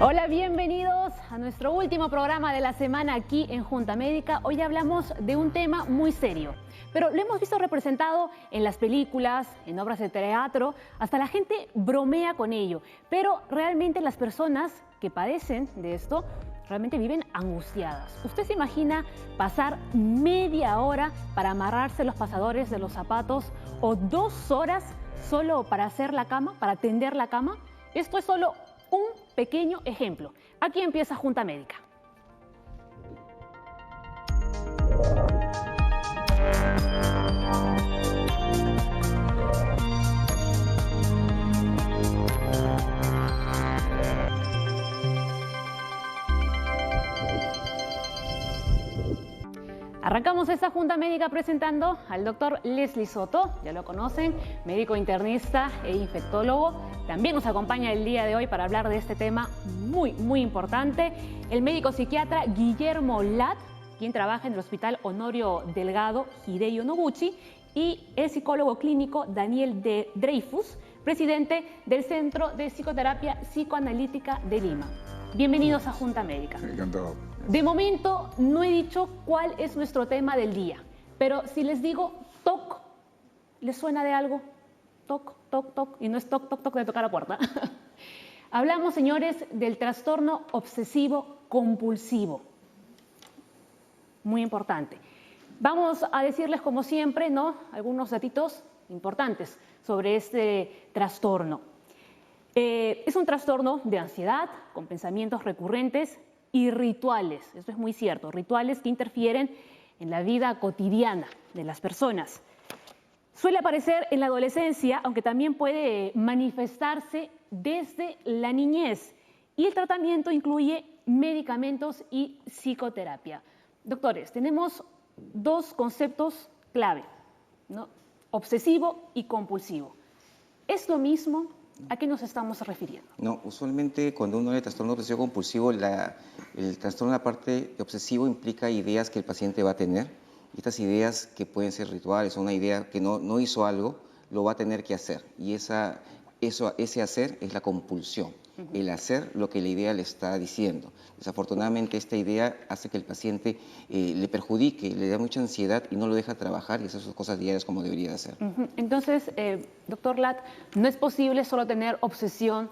Hola, bienvenidos a nuestro último programa de la semana aquí en Junta Médica. Hoy hablamos de un tema muy serio, pero lo hemos visto representado en las películas, en obras de teatro, hasta la gente bromea con ello, pero realmente las personas que padecen de esto realmente viven angustiadas. ¿Usted se imagina pasar media hora para amarrarse los pasadores de los zapatos o 2 horas solo para hacer la cama, para tender la cama? Esto es solo un pequeño ejemplo. Aquí empieza Junta Médica. Arrancamos esta Junta Médica presentando al doctor Leslie Soto, ya lo conocen, médico internista e infectólogo. También nos acompaña el día de hoy para hablar de este tema muy importante, el médico psiquiatra Guillermo Lat, quien trabaja en el Hospital Honorio Delgado Hideo Noguchi, y el psicólogo clínico Daniel Dreyfus, presidente del Centro de Psicoterapia Psicoanalítica de Lima. Bienvenidos a Junta Médica. Encantado. De momento no he dicho cuál es nuestro tema del día, pero si les digo TOC, ¿les suena de algo? TOC, TOC, TOC, y no es TOC, TOC, TOC de tocar la puerta. Hablamos, señores, del trastorno obsesivo compulsivo. Muy importante. Vamos a decirles, como siempre, ¿no?, algunos datitos importantes sobre este trastorno. Es un trastorno de ansiedad con pensamientos recurrentes y rituales, eso es muy cierto, rituales que interfieren en la vida cotidiana de las personas. Suele aparecer en la adolescencia, aunque también puede manifestarse desde la niñez, y el tratamiento incluye medicamentos y psicoterapia. Doctores, tenemos 2 conceptos clave, ¿no? Obsesivo y compulsivo. ¿Es lo mismo? ¿A qué nos estamos refiriendo? No, usualmente cuando uno habla de trastorno obsesivo compulsivo, el trastorno en la parte obsesivo implica ideas que el paciente va a tener. Y estas ideas, que pueden ser rituales o una idea que no hizo algo, lo va a tener que hacer. Y ese hacer es la compulsión, el hacer lo que la idea le está diciendo. Desafortunadamente, esta idea hace que el paciente le perjudique, le da mucha ansiedad y no lo deja trabajar y hacer sus cosas diarias como debería de hacer. Entonces, doctor Lat, no es posible solo tener obsesión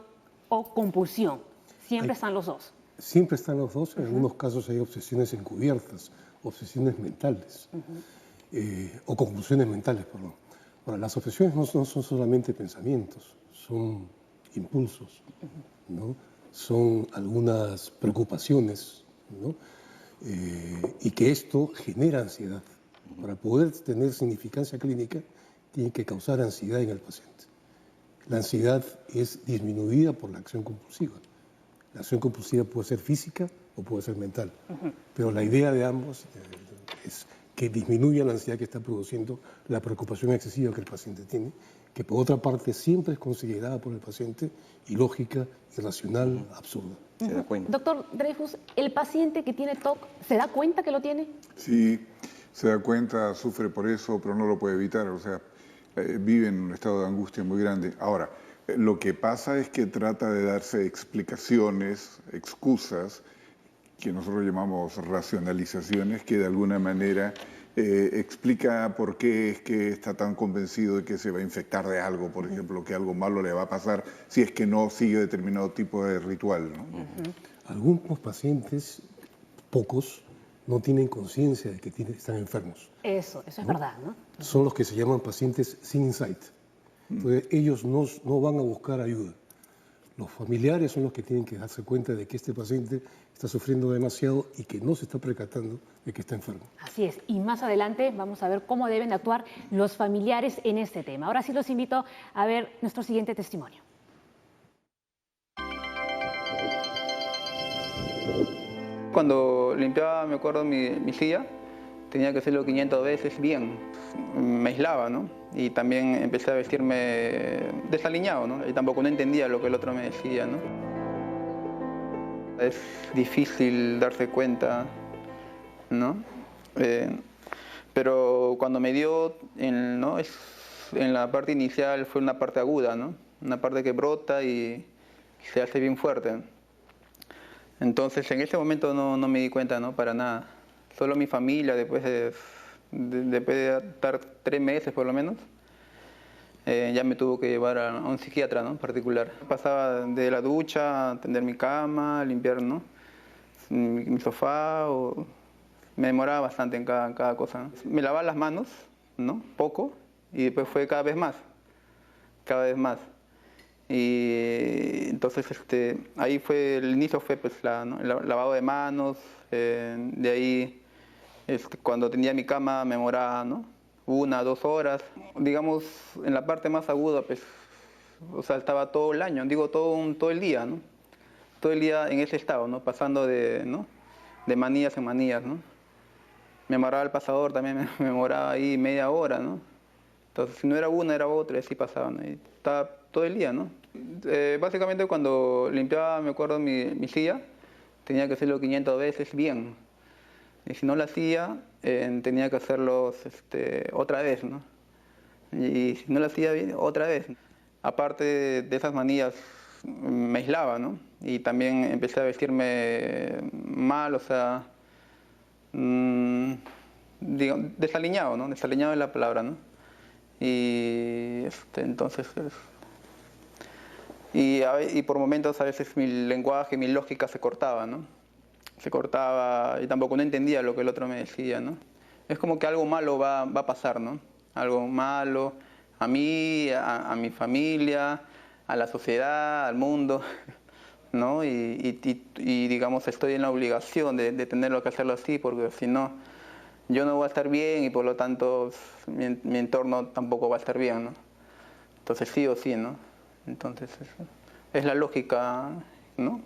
o compulsión. Siempre están los dos. Siempre están los dos. En algunos casos hay obsesiones encubiertas, obsesiones mentales, o compulsiones mentales, perdón. Ahora, las obsesiones no son solamente pensamientos, son impulsos, ¿no? Son algunas preocupaciones, ¿no? Y que esto genera ansiedad. Para poder tener significancia clínica, tiene que causar ansiedad en el paciente. La ansiedad es disminuida por la acción compulsiva. La acción compulsiva puede ser física o puede ser mental, pero la idea de ambos es que disminuya la ansiedad que está produciendo la preocupación excesiva que el paciente tiene, que por otra parte siempre es considerada por el paciente ilógica, irracional, absurda. ¿Se da cuenta? Doctor Dreyfus, ¿el paciente que tiene TOC se da cuenta que lo tiene? Sí, se da cuenta, sufre por eso, pero no lo puede evitar, o sea, vive en un estado de angustia muy grande. Ahora, lo que pasa es que trata de darse explicaciones, excusas, que nosotros llamamos racionalizaciones, que de alguna manera explica por qué es que está tan convencido de que se va a infectar de algo, por ejemplo, que algo malo le va a pasar si es que no sigue determinado tipo de ritual, ¿no? Algunos pacientes, pocos, no tienen conciencia de que están enfermos. Eso es verdad, ¿no? Son los que se llaman pacientes sin insight. Entonces, ellos no van a buscar ayuda. Los familiares son los que tienen que darse cuenta de que este paciente está sufriendo demasiado y que no se está percatando de que está enfermo. Así es, y más adelante vamos a ver cómo deben actuar los familiares en este tema. Ahora sí los invito a ver nuestro siguiente testimonio. Cuando limpiaba, me acuerdo, mi silla, tenía que hacerlo 500 veces bien. Me aislaba, ¿no? Y también empecé a vestirme desaliñado, ¿no? Y tampoco no entendía lo que el otro me decía, ¿no? Es difícil darse cuenta, ¿no? Pero cuando me dio, ¿no?, en la parte inicial fue una parte aguda, ¿no? Una parte que brota y se hace bien fuerte. Entonces en ese momento no me di cuenta, ¿no? Para nada. Solo mi familia, después de estar 3 meses por lo menos, ya me tuvo que llevar a un psiquiatra, ¿no? Particular. Pasaba de la ducha, a tender mi cama, limpiar, ¿no? mi sofá, me demoraba bastante en cada cosa, ¿no? Me lavaba las manos, ¿no? Poco, y después fue cada vez más. Y entonces ahí fue, el inicio fue pues ¿no? el lavado de manos, de ahí cuando tenía mi cama me demoraba, ¿no? 1 o 2 horas. Digamos, en la parte más aguda, pues, o sea, estaba todo el año, digo todo el día, ¿no? Todo el día en ese estado, ¿no? Pasando ¿no? de manías en manías, ¿no? Me amarraba el pasador, también me demoraba ahí media hora, ¿no? Entonces, si no era una, era otra, y así pasaba, ¿no? Y estaba todo el día, ¿no? Básicamente cuando limpiaba, me acuerdo, mi silla, tenía que hacerlo 500 veces bien. Y si no lo hacía, tenía que hacerlo otra vez, ¿no? Y si no lo hacía bien, otra vez. Aparte de esas manías, me aislaba, ¿no? Y también empecé a vestirme mal, o sea, desaliñado, ¿no? Desaliñado es la palabra, ¿no? Y entonces, y por momentos a veces mi lenguaje, mi lógica se cortaba, ¿no? Se cortaba y tampoco no entendía lo que el otro me decía, ¿no? Es como que algo malo va a pasar, ¿no? Algo malo a mí, a mi familia, a la sociedad, al mundo, ¿no? Y digamos, estoy en la obligación de tenerlo que hacerlo así, porque si no, yo no voy a estar bien y por lo tanto mi entorno tampoco va a estar bien, ¿no? Entonces sí o sí, ¿no? Entonces es la lógica, ¿no?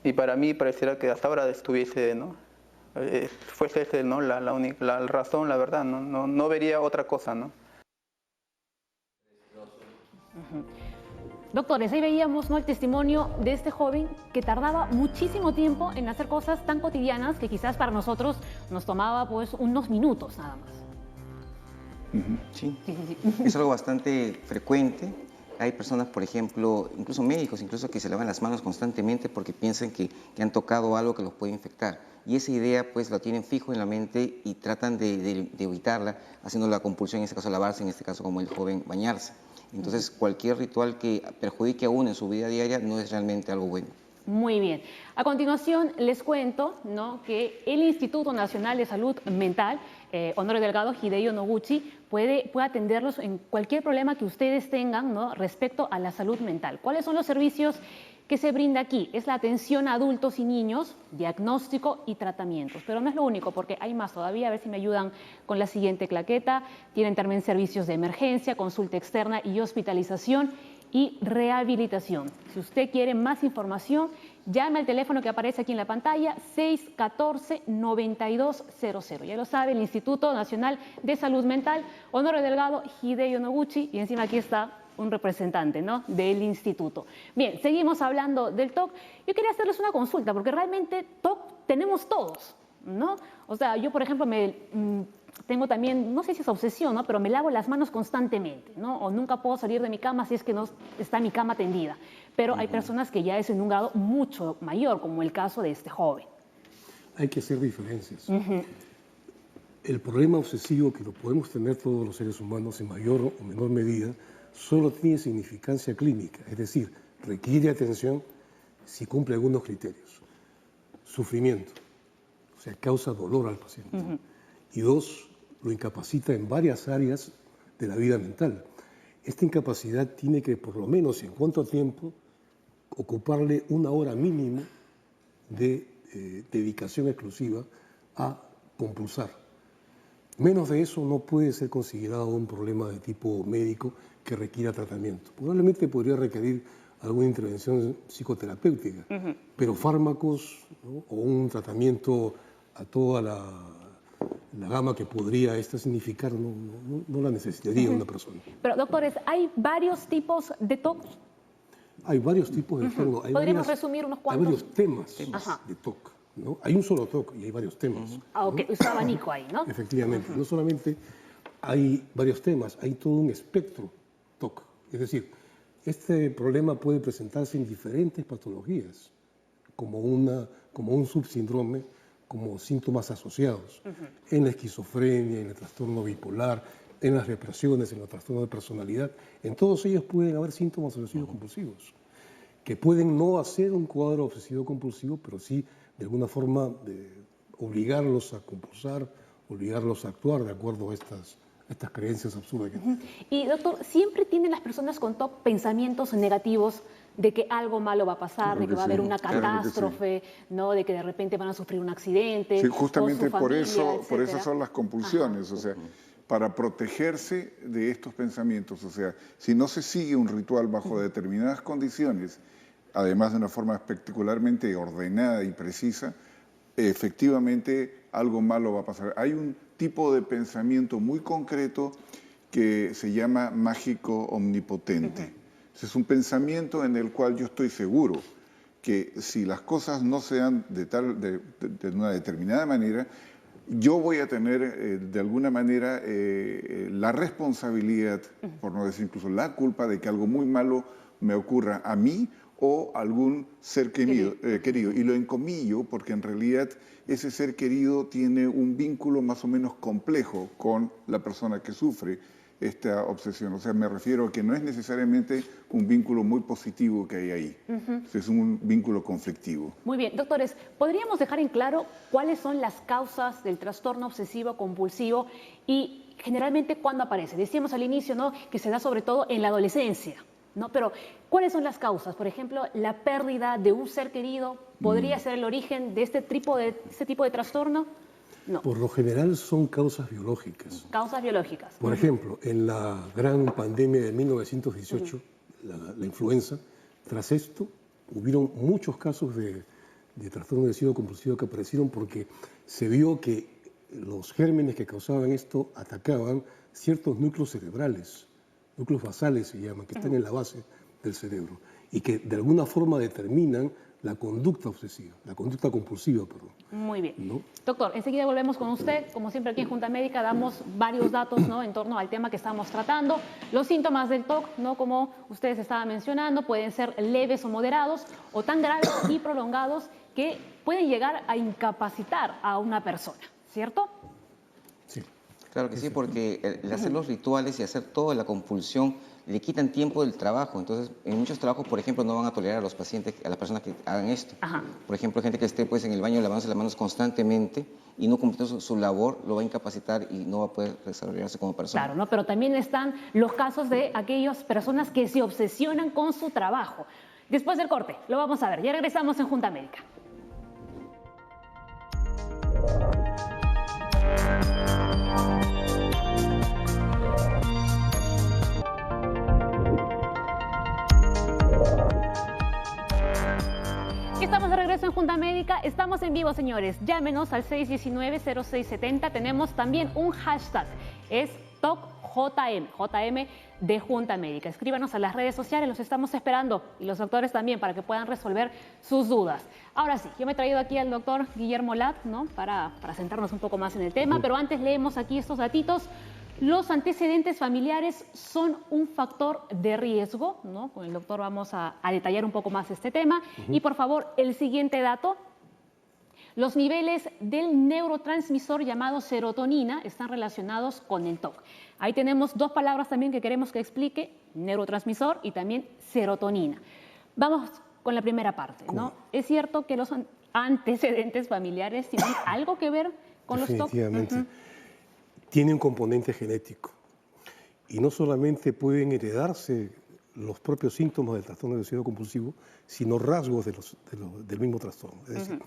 Y para mí pareciera que hasta ahora estuviese, ¿no? Fuese ese, ¿no? la razón, la verdad, no vería otra cosa, ¿no? Doctores, ahí veíamos, ¿no?, el testimonio de este joven que tardaba muchísimo tiempo en hacer cosas tan cotidianas que quizás para nosotros nos tomaba pues unos minutos nada más. Sí, es algo bastante frecuente. Hay personas, por ejemplo, incluso médicos, incluso que se lavan las manos constantemente porque piensan que han tocado algo que los puede infectar. Y esa idea pues la tienen fijo en la mente y tratan de evitarla, haciendo la compulsión, en este caso lavarse, en este caso como el joven bañarse. Entonces cualquier ritual que perjudique a uno en su vida diaria no es realmente algo bueno. Muy bien. A continuación les cuento, ¿no?, que el Instituto Nacional de Salud Mental, Honorio Delgado Hideo Noguchi, puede atenderlos en cualquier problema que ustedes tengan, ¿no?, respecto a la salud mental. ¿Cuáles son los servicios que se brinda aquí? Es la atención a adultos y niños, diagnóstico y tratamientos. Pero no es lo único, porque hay más todavía. A ver si me ayudan con la siguiente claqueta. Tienen también servicios de emergencia, consulta externa y hospitalización y rehabilitación. Si usted quiere más información, llame al teléfono que aparece aquí en la pantalla, 614-9200. Ya lo sabe, el Instituto Nacional de Salud Mental, Honorio Delgado Hideo Noguchi, y encima aquí está un representante, ¿no?, del instituto. Bien, seguimos hablando del TOC. Yo quería hacerles una consulta, porque realmente TOC tenemos todos, ¿no? O sea, yo, por ejemplo, tengo también, no sé si es obsesión, ¿no?, pero me lavo las manos constantemente, ¿no? O nunca puedo salir de mi cama si es que no está mi cama tendida. Pero hay personas que ya es en un grado mucho mayor, como el caso de este joven. Hay que hacer diferencias. El problema obsesivo, que lo podemos tener todos los seres humanos en mayor o menor medida, solo tiene significancia clínica, es decir, requiere atención si cumple algunos criterios. Sufrimiento, o sea, causa dolor al paciente. Y 2, lo incapacita en varias áreas de la vida mental. Esta incapacidad tiene que, por lo menos en cuánto tiempo, ocuparle 1 hora mínimo de dedicación exclusiva a compulsar. Menos de eso no puede ser considerado un problema de tipo médico que requiera tratamiento. Probablemente podría requerir alguna intervención psicoterapéutica, pero fármacos, ¿no?, o un tratamiento a toda la gama que podría esta significar no la necesitaría una persona. Pero, doctores, ¿hay varios tipos de TOC? Hay varios tipos de TOC. ¿Podríamos resumir unos cuantos? Hay varios temas de TOC, ¿no? Hay un solo TOC y hay varios temas. Ah, ok, es un abanico ahí, ¿no? Efectivamente, no solamente hay varios temas, hay todo un espectro TOC. Es decir, Este problema puede presentarse en diferentes patologías, como un subsíndrome, como síntomas asociados, en la esquizofrenia, en el trastorno bipolar, en las depresiones, en los trastornos de personalidad. En todos ellos pueden haber síntomas obsesivos compulsivos, que pueden no hacer un cuadro obsesivo compulsivo, pero sí de alguna forma obligarlos a compulsar, obligarlos a actuar de acuerdo a estas creencias absurdas que tienen. Y doctor, ¿siempre tienen las personas con TOC pensamientos negativos de que algo malo va a pasar, Claro de que va a sí, haber una claro que sí. catástrofe, ¿no? De que de repente van a sufrir un accidente? Sí, con justamente su por familia, eso etcétera? son las compulsiones, o sea, para protegerse de estos pensamientos, o sea, si no se sigue un ritual bajo determinadas condiciones, además de una forma particularmente ordenada y precisa, efectivamente algo malo va a pasar. Hay un tipo de pensamiento muy concreto que se llama mágico omnipotente. Es un pensamiento en el cual yo estoy seguro que si las cosas no se dan de una determinada manera, yo voy a tener de alguna manera la responsabilidad, por no decir incluso la culpa, de que algo muy malo me ocurra a mí o a algún ser querido. Y lo encomillo porque en realidad ese ser querido tiene un vínculo más o menos complejo con la persona que sufre esta obsesión. O sea, me refiero a que no es necesariamente un vínculo muy positivo que hay ahí. Es un vínculo conflictivo. Muy bien, doctores, ¿podríamos dejar en claro cuáles son las causas del trastorno obsesivo compulsivo y generalmente cuándo aparece? Decíamos al inicio, ¿no?, que se da sobre todo en la adolescencia, ¿no? Pero ¿cuáles son las causas? Por ejemplo, la pérdida de un ser querido podría ser el origen de este tipo de trastorno. No. Por lo general son causas biológicas. Causas biológicas. Por ejemplo, en la gran pandemia de 1918, la influenza, tras esto hubieron muchos casos de trastorno obsesivo compulsivo que aparecieron porque se vio que los gérmenes que causaban esto atacaban ciertos núcleos cerebrales, núcleos basales se llaman, que están en la base del cerebro y que de alguna forma determinan la conducta obsesiva, la conducta compulsiva, perdón. Muy bien. ¿No? Doctor, enseguida volvemos con usted. Como siempre aquí en Junta Médica damos varios datos, ¿no?, en torno al tema que estamos tratando. Los síntomas del TOC, ¿no?, como ustedes estaban mencionando, pueden ser leves o moderados o tan graves y prolongados que pueden llegar a incapacitar a una persona, ¿cierto? Sí. Claro que sí, porque el hacer los rituales y hacer toda la compulsión le quitan tiempo del trabajo. Entonces, en muchos trabajos, por ejemplo, no van a tolerar a los pacientes, a las personas que hagan esto. Por ejemplo, gente que esté pues, en el baño lavándose las manos constantemente y no cumpliendo su labor, lo va a incapacitar y no va a poder desarrollarse como persona. Claro, ¿no? Pero también están los casos de aquellas personas que se obsesionan con su trabajo. Después del corte, lo vamos a ver. Ya regresamos en Junta Médica. Estamos de regreso en Junta Médica, estamos en vivo, señores. Llámenos al 619-0670. Tenemos también un hashtag, es TOCJM, JM de Junta Médica. Escríbanos a las redes sociales, los estamos esperando, y los doctores también, para que puedan resolver sus dudas. Ahora sí, yo me he traído aquí al doctor Guillermo Lat, ¿no?, para centrarnos un poco más en el tema, pero antes leemos aquí estos datitos. Los antecedentes familiares son un factor de riesgo, ¿no? Con el doctor vamos a detallar un poco más este tema. Y por favor, el siguiente dato. Los niveles del neurotransmisor llamado serotonina están relacionados con el TOC. Ahí tenemos dos palabras también que queremos que explique, neurotransmisor y también serotonina. Vamos con la primera parte, ¿no? ¿Es cierto que los antecedentes familiares tienen algo que ver con los TOC? Definitivamente. Tiene un componente genético y no solamente pueden heredarse los propios síntomas del trastorno obsesivo compulsivo, sino rasgos del mismo trastorno. Es decir,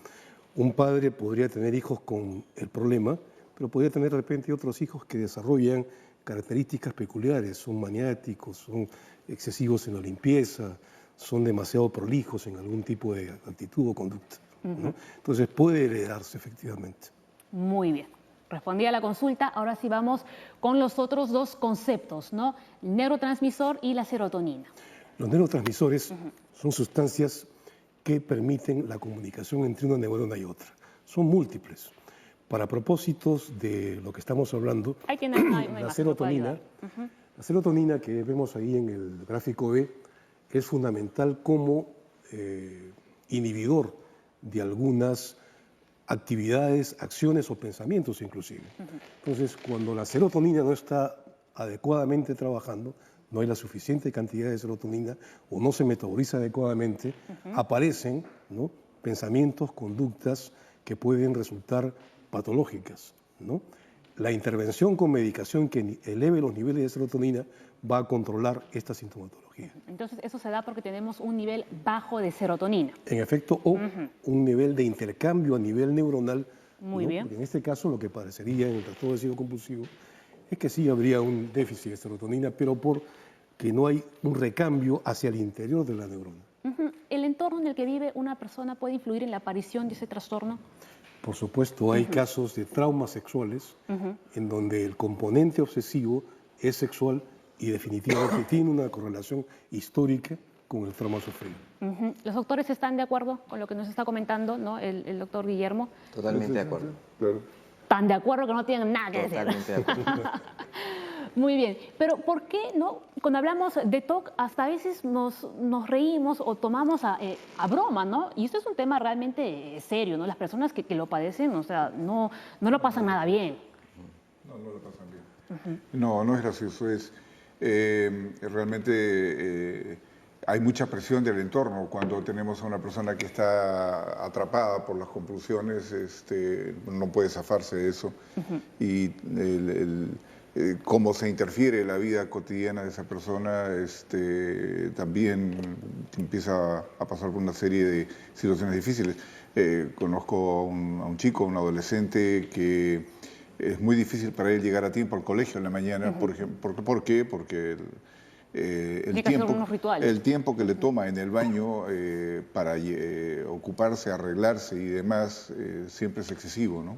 un padre podría tener hijos con el problema, pero podría tener de repente otros hijos que desarrollan características peculiares, son maniáticos, son excesivos en la limpieza, son demasiado prolijos en algún tipo de actitud o conducta, ¿no? Entonces puede heredarse efectivamente. Muy bien. Respondí a la consulta, ahora sí vamos con los otros dos conceptos, ¿no? El neurotransmisor y la serotonina. Los neurotransmisores son sustancias que permiten la comunicación entre una neurona y otra. Son múltiples. Para propósitos de lo que estamos hablando, ahí tiene una imagen, la serotonina que vemos ahí en el gráfico B es fundamental como inhibidor de algunas actividades, acciones o pensamientos inclusive. Entonces, cuando la serotonina no está adecuadamente trabajando, no hay la suficiente cantidad de serotonina o no se metaboliza adecuadamente, aparecen, ¿no?, pensamientos, conductas que pueden resultar patológicas, ¿no? La intervención con medicación que eleve los niveles de serotonina va a controlar esta sintomatología. Entonces, eso se da porque tenemos un nivel bajo de serotonina. En efecto, o un nivel de intercambio a nivel neuronal. Muy ¿no? bien. Porque en este caso lo que parecería en el trastorno obsesivo compulsivo es que sí habría un déficit de serotonina, pero porque no hay un recambio hacia el interior de la neurona. ¿El entorno en el que vive una persona puede influir en la aparición de ese trastorno? Por supuesto, hay casos de traumas sexuales en donde el componente obsesivo es sexual y definitivamente tiene una correlación histórica con el trauma sufrido. ¿Los doctores están de acuerdo con lo que nos está comentando, ¿no?, el doctor Guillermo? Totalmente de acuerdo. Claro. ¿Tan de acuerdo que no tienen nada que decir? Totalmente de acuerdo. Muy bien, pero ¿por qué no? Cuando hablamos de TOC, hasta a veces nos reímos o tomamos a broma, ¿no? Y esto es un tema realmente serio, ¿no? Las personas que lo padecen, o sea, no lo pasan nada bien. No lo pasan bien. No es gracioso, es realmente hay mucha presión del entorno cuando tenemos a una persona que está atrapada por las compulsiones, no puede zafarse de eso. Y cómo se interfiere la vida cotidiana de esa persona, también empieza a pasar por una serie de situaciones difíciles. Conozco a un chico, un adolescente que es muy difícil para él llegar a tiempo al colegio en la mañana. ¿Por qué? Porque el tiempo que le toma en el baño para ocuparse, arreglarse y demás, siempre es excesivo, ¿no?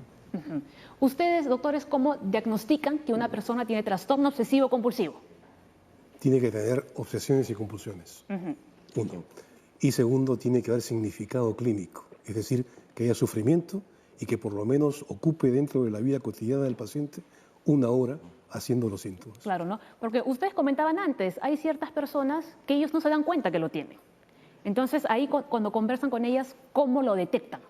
Ustedes, doctores, ¿cómo diagnostican que una persona tiene trastorno obsesivo compulsivo? Tiene que tener obsesiones y compulsiones, uno. Y segundo, tiene que haber significado clínico, es decir, que haya sufrimiento y que por lo menos ocupe dentro de la vida cotidiana del paciente una hora haciendo los síntomas. Claro, ¿no? Porque ustedes comentaban antes, hay ciertas personas que ellos no se dan cuenta que lo tienen. Entonces, ahí cuando conversan con ellas, ¿cómo lo detectan?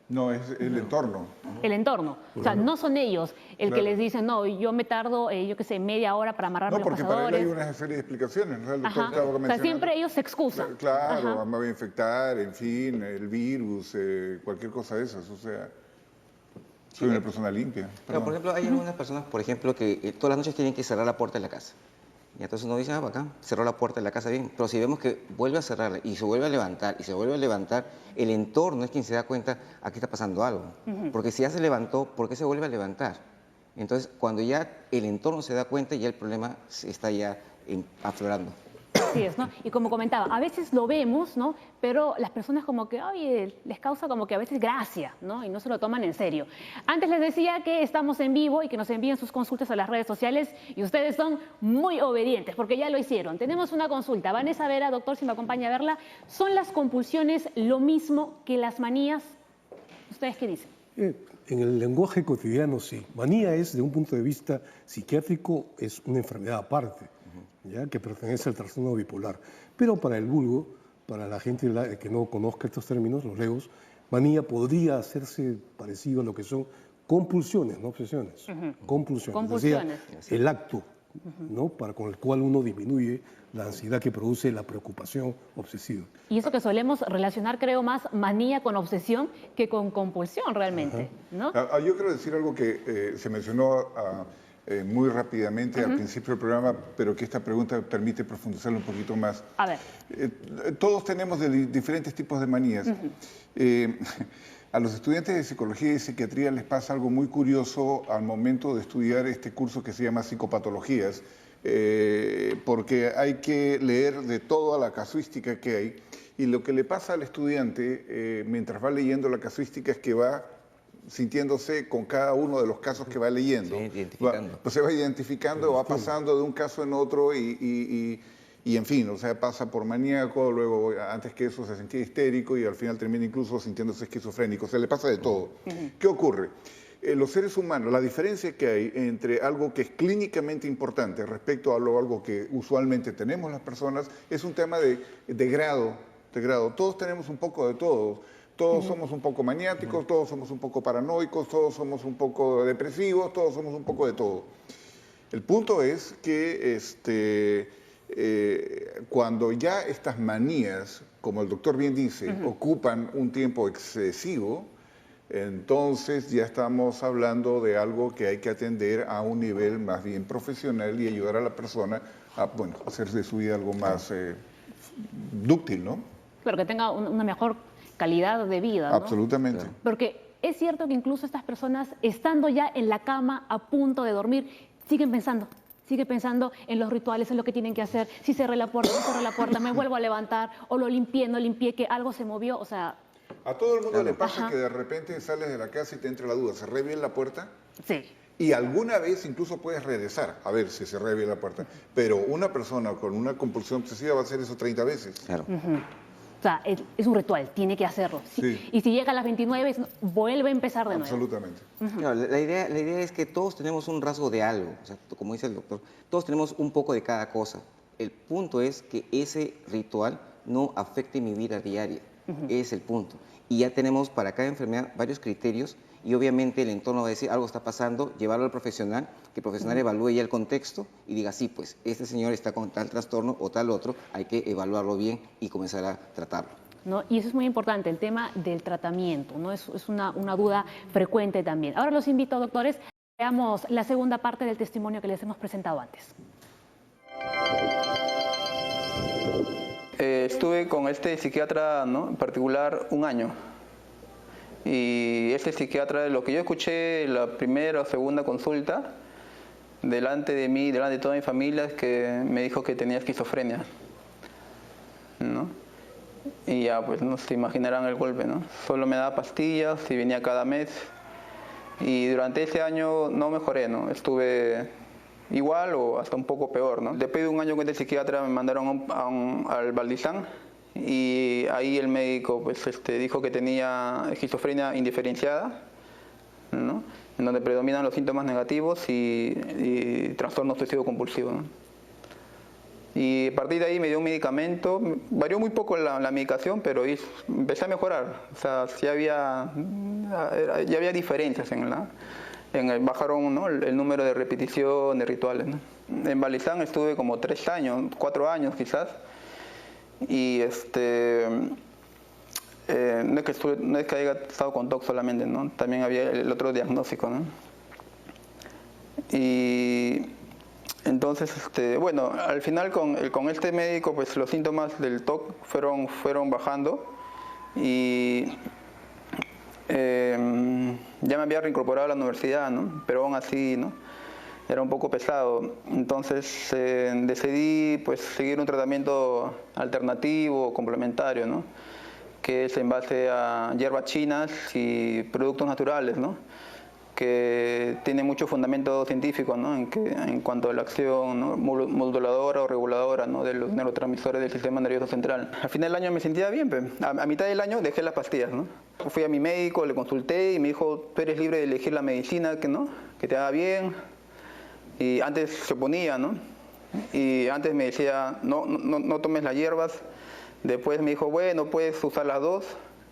No, es el entorno. El entorno. O sea, no son ellos el que les dicen, no, yo me tardo, yo qué sé, media hora para amarrarme los pasadores. No, porque para él hay una serie de explicaciones. ¿No? El doctor estaba o sea, siempre ellos se excusan. Claro, me voy a infectar, en fin, el virus, cualquier cosa de esas. O sea, soy una persona limpia. Pero, por ejemplo, hay algunas personas, por ejemplo, que todas las noches tienen que cerrar la puerta de la casa. Y entonces uno dice, acá, cerró la puerta de la casa bien. Pero si vemos que vuelve a cerrarla y se vuelve a levantar y se vuelve a levantar, el entorno es quien se da cuenta, aquí está pasando algo. Porque si ya se levantó, ¿por qué se vuelve a levantar? Entonces, cuando ya el entorno se da cuenta, ya el problema está ya aflorando. Así es, ¿no? Y como comentaba, a veces lo vemos, ¿no? Pero las personas como que, oye, les causa como que a veces gracia, ¿no? Y no se lo toman en serio. Antes les decía que estamos en vivo y que nos envíen sus consultas a las redes sociales y ustedes son muy obedientes porque ya lo hicieron. Tenemos una consulta. Vanessa Vera, doctor, si me acompaña a verla. ¿Son las compulsiones lo mismo que las manías? ¿Ustedes qué dicen? En el lenguaje cotidiano sí. Manía es, de un punto de vista psiquiátrico, es una enfermedad aparte, ¿ya? Que pertenece al trastorno bipolar. Pero para el vulgo, para la gente que no conozca estos términos, los legos, manía podría hacerse parecido a lo que son compulsiones, no obsesiones. Compulsiones. O sea, el acto, ¿no? con el cual uno disminuye la ansiedad que produce la preocupación obsesiva. Y eso que solemos relacionar, creo, más manía con obsesión que con compulsión realmente, ¿no? Yo quiero decir algo que se mencionó muy rápidamente al principio del programa, pero que esta pregunta permite profundizarlo un poquito más. A ver. Todos tenemos diferentes tipos de manías. A los estudiantes de psicología y psiquiatría les pasa algo muy curioso al momento de estudiar este curso que se llama psicopatologías, porque hay que leer de toda la casuística que hay, y lo que le pasa al estudiante mientras va leyendo la casuística es que va sintiéndose con cada uno de los casos que va leyendo. Sí, identificando. Pues se va identificando, va pasando de un caso en otro y en fin, o sea, pasa por maníaco, luego antes que eso se sentía histérico y al final termina incluso sintiéndose esquizofrénico. O sea, le pasa de todo. ¿Qué ocurre? los seres humanos, la diferencia que hay entre algo que es clínicamente importante respecto a algo que usualmente tenemos las personas, es un tema de grado. Todos tenemos un poco de todo. Todos somos un poco maniáticos, todos somos un poco paranoicos, todos somos un poco depresivos, todos somos un poco de todo. El punto es que cuando ya estas manías, como el doctor bien dice, ocupan un tiempo excesivo, entonces ya estamos hablando de algo que hay que atender a un nivel más bien profesional y ayudar a la persona a, bueno, hacer de su vida algo más dúctil, ¿no? Pero que tenga una mejor calidad de vida, ¿no? Absolutamente. Porque es cierto que incluso estas personas, estando ya en la cama a punto de dormir, siguen pensando en los rituales, en lo que tienen que hacer, si cerré la puerta, no cerré la puerta, me vuelvo a levantar, o lo limpié, no limpié, que algo se movió, o sea... A todo el mundo le pasa que de repente sales de la casa y te entra la duda, ¿cerré bien la puerta? Sí. Y alguna vez incluso puedes regresar a ver si cerré bien la puerta. Pero una persona con una compulsión obsesiva va a hacer eso 30 veces. Claro. O sea, es un ritual, tiene que hacerlo. Sí. Y si llega a las 29, vuelve a empezar de nuevo. Absolutamente. Claro, la idea es que todos tenemos un rasgo de algo, o sea, como dice el doctor, todos tenemos un poco de cada cosa. El punto es que ese ritual no afecte mi vida diaria, ese es el punto. Y ya tenemos para cada enfermedad varios criterios y obviamente el entorno va a decir algo está pasando, llevarlo al profesional, que el profesional evalúe ya el contexto y diga, sí, pues este señor está con tal trastorno o tal otro, hay que evaluarlo bien y comenzar a tratarlo. ¿No? Y eso es muy importante, el tema del tratamiento, ¿no? Es una duda frecuente también. Ahora los invito, doctores, veamos la segunda parte del testimonio que les hemos presentado antes. Estuve con este psiquiatra, ¿no?, en particular 1 año. Y este psiquiatra, lo que yo escuché la primera o segunda consulta, delante de mí, delante de toda mi familia, es que me dijo que tenía esquizofrenia, ¿no? Y ya, pues, no se imaginarán el golpe, ¿no? Solo me daba pastillas y venía cada mes. Y durante ese año no mejoré, ¿no? Estuve igual o hasta un poco peor, ¿no? Después de 1 año con este psiquiatra me mandaron al Valdizán y ahí el médico pues, dijo que tenía esquizofrenia indiferenciada, ¿no?, en donde predominan los síntomas negativos y trastorno obsesivo compulsivo, ¿no? Y a partir de ahí me dio un medicamento, varió muy poco la medicación, pero empecé a mejorar. O sea, ya había diferencias bajaron, ¿no?, el número de repetición de rituales, ¿no? En Valdizán estuve como 3 años, 4 años quizás, y no es que haya estado con TOC solamente, ¿no? También había el otro diagnóstico, ¿no? Y entonces, bueno, al final con este médico, pues los síntomas del TOC fueron bajando y ya me había reincorporado a la universidad, ¿no? Pero aún así, ¿no?, era un poco pesado. Entonces decidí pues seguir un tratamiento alternativo, complementario, ¿no?, que es en base a hierbas chinas y productos naturales, ¿no?, que tiene mucho fundamento científico, ¿no?, en cuanto a la acción, ¿no?, moduladora o reguladora, ¿no?, de los neurotransmisores del sistema nervioso central. Al final del año me sentía bien, pero a mitad del año dejé las pastillas, ¿no? Fui a mi médico, le consulté y me dijo, tú eres libre de elegir la medicina que te haga bien. Y antes se oponía, ¿no? Y antes me decía, no tomes las hierbas. Después me dijo, bueno, puedes usar las dos.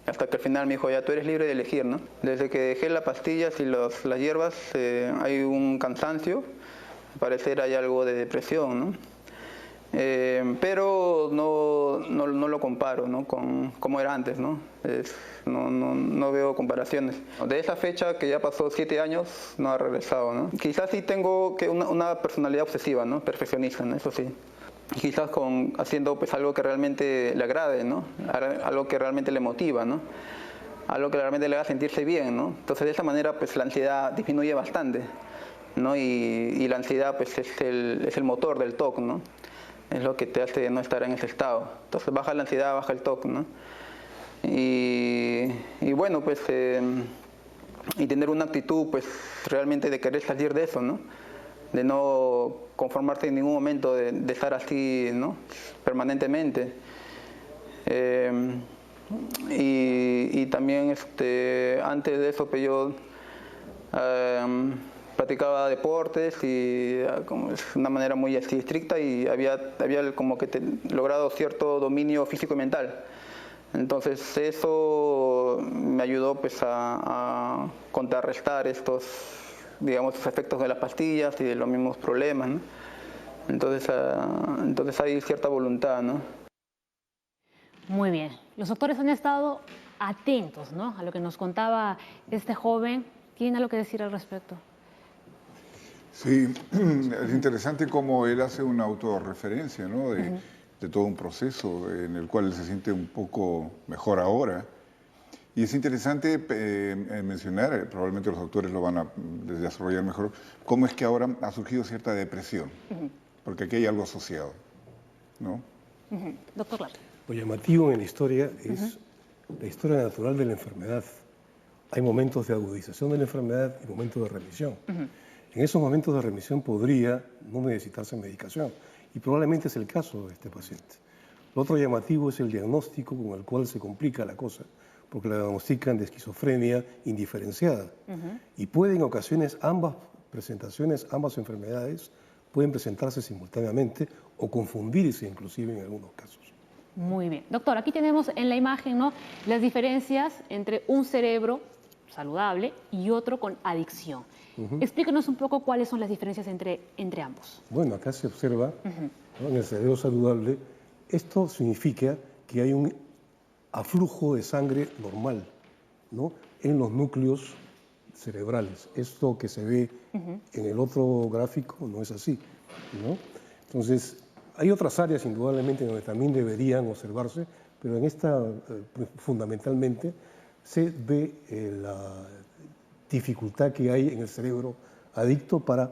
Hasta que al final me dijo, ya tú eres libre de elegir, ¿no? Desde que dejé las pastillas y las hierbas, hay un cansancio. Al parecer hay algo de depresión, ¿no? Pero no lo comparo, ¿no?, con cómo era antes, ¿no? No veo comparaciones. De esa fecha, que ya pasó 7 años, no ha regresado, ¿no? Quizás sí tengo una personalidad obsesiva, ¿no?, perfeccionista, ¿no?, eso sí. Quizás haciendo pues algo que realmente le agrade, ¿no?, algo que realmente le motiva, ¿no?, algo que realmente le haga sentirse bien, ¿no? Entonces de esa manera pues la ansiedad disminuye bastante, ¿no? Y la ansiedad pues es el motor del TOC, ¿no? Es lo que te hace no estar en ese estado. Entonces baja la ansiedad, baja el TOC, ¿no? Y bueno, pues, y tener una actitud, pues, realmente de querer salir de eso, ¿no? De no conformarse en ningún momento de estar así, ¿no?, permanentemente. Y también, antes de eso, pues yo Practicaba deportes y como es una manera muy así, estricta, y había como que logrado cierto dominio físico y mental. Entonces eso me ayudó pues a contrarrestar estos, digamos, los efectos de las pastillas y de los mismos problemas, ¿no? Entonces hay cierta voluntad, ¿no? Muy bien. Los doctores han estado atentos, ¿no?, a lo que nos contaba este joven. ¿Tiene algo que decir al respecto? Sí, es interesante cómo él hace una autorreferencia, ¿no? De todo un proceso en el cual él se siente un poco mejor ahora. Y es interesante mencionar, probablemente los autores lo van a desarrollar mejor, cómo es que ahora ha surgido cierta depresión, porque aquí hay algo asociado, ¿no? Doctor Lara. Lo llamativo en la historia es la historia natural de la enfermedad. Hay momentos de agudización de la enfermedad y momentos de remisión. En esos momentos de remisión podría no necesitarse medicación, y probablemente es el caso de este paciente. Lo otro llamativo es el diagnóstico con el cual se complica la cosa, porque la diagnostican de esquizofrenia indiferenciada. Y puede en ocasiones ambas presentaciones, ambas enfermedades, pueden presentarse simultáneamente o confundirse inclusive en algunos casos. Muy bien. Doctor, aquí tenemos en la imagen, ¿no?, las diferencias entre un cerebro saludable y otro con adicción. Explíquenos un poco cuáles son las diferencias entre ambos. Bueno, acá se observa, ¿no?, en el cerebro saludable, esto significa que hay un aflujo de sangre normal, ¿no?, en los núcleos cerebrales. Esto que se ve en el otro gráfico no es así, ¿no? Entonces, hay otras áreas indudablemente donde también deberían observarse, pero en esta fundamentalmente se ve la dificultad que hay en el cerebro adicto para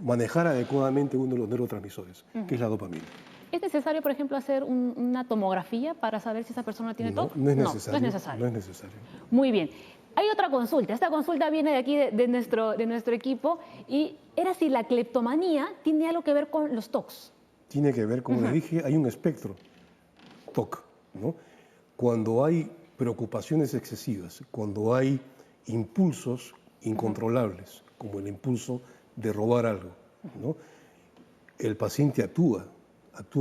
manejar adecuadamente uno de los neurotransmisores, que es la dopamina. ¿Es necesario, por ejemplo, hacer una tomografía para saber si esa persona tiene TOC? No es necesario. No es necesario. No es necesario. Muy bien. Hay otra consulta. Esta consulta viene de aquí, de nuestro equipo, y era si la cleptomanía tiene algo que ver con los TOCs. Tiene que ver, como le dije, hay un espectro TOC, ¿no? Cuando hay preocupaciones excesivas, cuando hay impulsos incontrolables, como el impulso de robar algo, ¿no?, el paciente actúa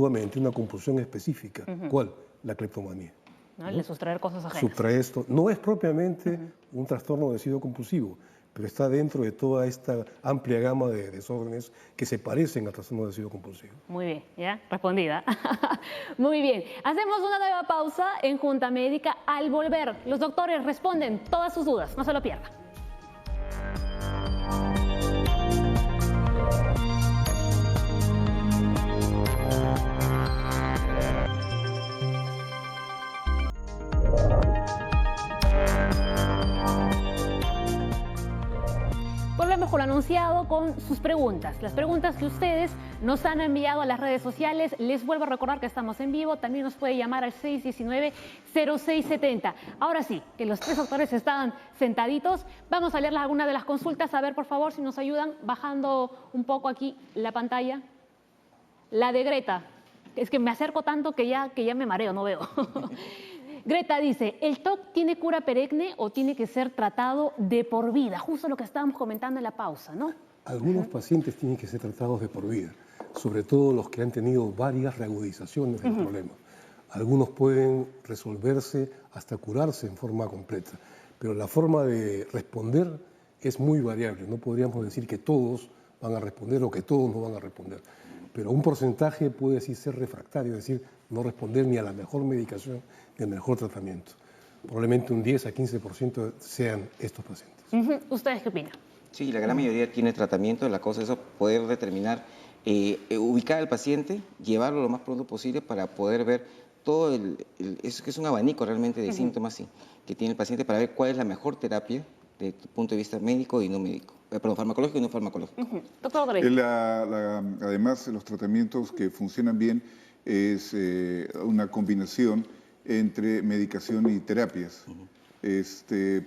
mediante una compulsión específica. ¿Cuál? La cleptomanía. ¿No? El de sustraer cosas ajenas. Sustrae esto. No es propiamente un trastorno obsesivo compulsivo, pero está dentro de toda esta amplia gama de desórdenes que se parecen al trastorno obsesivo compulsivo. Muy bien, ya, respondida. Muy bien. Hacemos una nueva pausa en Junta Médica. Al volver, los doctores responden todas sus dudas. No se lo pierda. Volvemos con lo anunciado, con sus preguntas. Las preguntas que ustedes nos han enviado a las redes sociales. Les vuelvo a recordar que estamos en vivo. También nos puede llamar al 619-0670. Ahora sí, que los tres doctores están sentaditos. Vamos a leer algunas de las consultas. A ver, por favor, si nos ayudan bajando un poco aquí la pantalla. La de Greta. Es que me acerco tanto que ya me mareo, no veo. Greta dice, ¿el TOC tiene cura perenne o tiene que ser tratado de por vida? Justo lo que estábamos comentando en la pausa, ¿no? Algunos pacientes tienen que ser tratados de por vida, sobre todo los que han tenido varias reagudizaciones del problema. Algunos pueden resolverse hasta curarse en forma completa, pero la forma de responder es muy variable. No podríamos decir que todos van a responder o que todos no van a responder. Pero un porcentaje puede sí ser refractario, es decir, no responder ni a la mejor medicación ni al mejor tratamiento. Probablemente un 10 a 15% sean estos pacientes. ¿Ustedes qué opinan? Sí, la gran mayoría tiene tratamiento. La cosa es poder determinar, ubicar al paciente, llevarlo lo más pronto posible para poder ver todo es que es un abanico realmente de síntomas que tiene el paciente para ver cuál es la mejor terapia desde el punto de vista médico y no médico. Perdón, farmacológico y no farmacológico. Doctor Rodríguez. Además, los tratamientos que funcionan bien es una combinación entre medicación y terapias.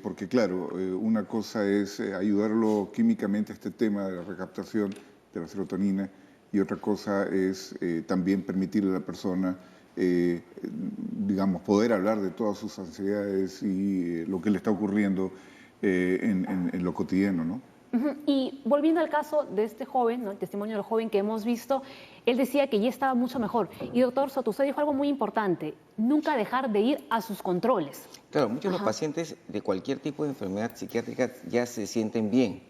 Porque claro, una cosa es ayudarlo químicamente a este tema de la recaptación de la serotonina y otra cosa es también permitirle a la persona, digamos, poder hablar de todas sus ansiedades y lo que le está ocurriendo en lo cotidiano, ¿no? Ujú. Y volviendo al caso de este joven, ¿no? El testimonio del joven que hemos visto, él decía que ya estaba mucho mejor. Y doctor Soto, usted dijo algo muy importante, nunca dejar de ir a sus controles. Claro, muchos de los pacientes de cualquier tipo de enfermedad psiquiátrica ya se sienten bien.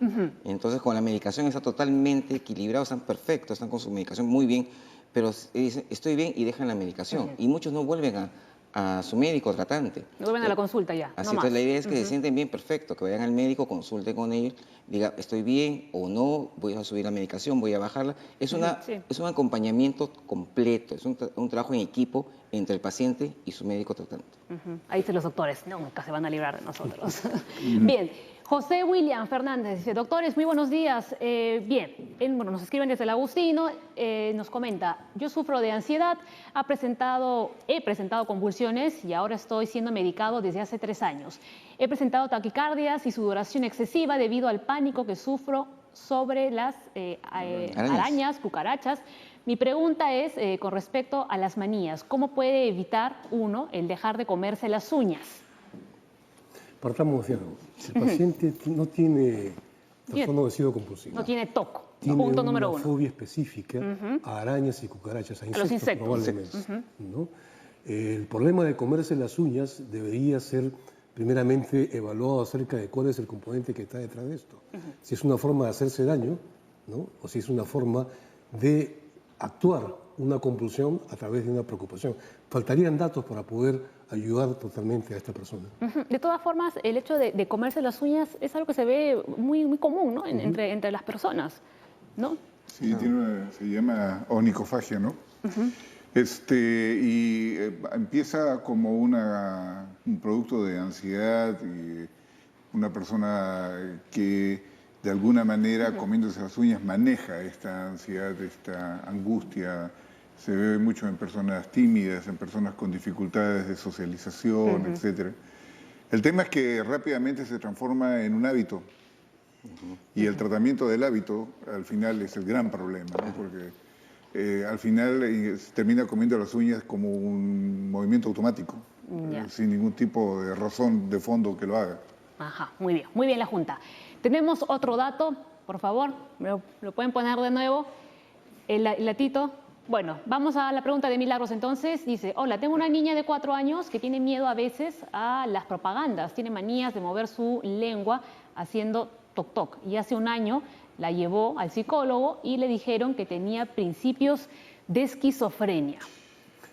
Entonces, con la medicación está totalmente equilibrado, están perfectos, están con su medicación muy bien, pero dicen, estoy bien y dejan la medicación. Y muchos no vuelven a su médico tratante. No vuelven a la consulta ya, Así, no entonces más. la idea es que se sienten bien, perfecto, que vayan al médico, consulten con ellos, diga, estoy bien o no, voy a subir la medicación, voy a bajarla. Es un acompañamiento completo, es un trabajo en equipo entre el paciente y su médico tratante. Ahí dicen los doctores, nunca se van a librar de nosotros. Bien, José William Fernández dice, doctores, muy buenos días. Bien, bueno, nos escriben desde el Agustino, nos comenta, yo sufro de ansiedad, he presentado convulsiones y ahora estoy siendo medicado desde hace 3 años. He presentado taquicardias y sudoración excesiva debido al pánico que sufro sobre las arañas, cucarachas. Mi pregunta es con respecto a las manías. ¿Cómo puede evitar uno el dejar de comerse las uñas? Partamos de algo. Si el paciente no tiene trastorno obsesivo compulsivo, No tiene TOC, tiene punto una número 1. fobia específica a arañas y cucarachas, a los insectos. probablemente. ¿No? El problema de comerse las uñas debería ser primeramente evaluado acerca de cuál es el componente que está detrás de esto. Si es una forma de hacerse daño, ¿no? O si es una forma de actuar una compulsión a través de una preocupación. Faltarían datos para poder ayudar totalmente a esta persona. De todas formas, el hecho de comerse las uñas es algo que se ve muy, muy común, ¿no? Entre las personas, ¿no? Sí, se llama onicofagia, ¿no? Empieza como un producto de ansiedad y una persona que de alguna manera comiéndose las uñas maneja esta ansiedad, esta angustia. Se ve mucho en personas tímidas, en personas con dificultades de socialización, etc. El tema es que rápidamente se transforma en un hábito. Y el tratamiento del hábito al final es el gran problema, ¿no? Porque al final se termina comiendo las uñas como un movimiento automático, sin ningún tipo de razón de fondo que lo haga. Ajá, muy bien la Junta. Tenemos otro dato, por favor, lo pueden poner de nuevo, el latito. Bueno, vamos a la pregunta de Milagros entonces. Dice, hola, tengo una niña de 4 años que tiene miedo a veces a las propagandas, tiene manías de mover su lengua haciendo toc-toc. Y hace un año la llevó al psicólogo y le dijeron que tenía principios de esquizofrenia.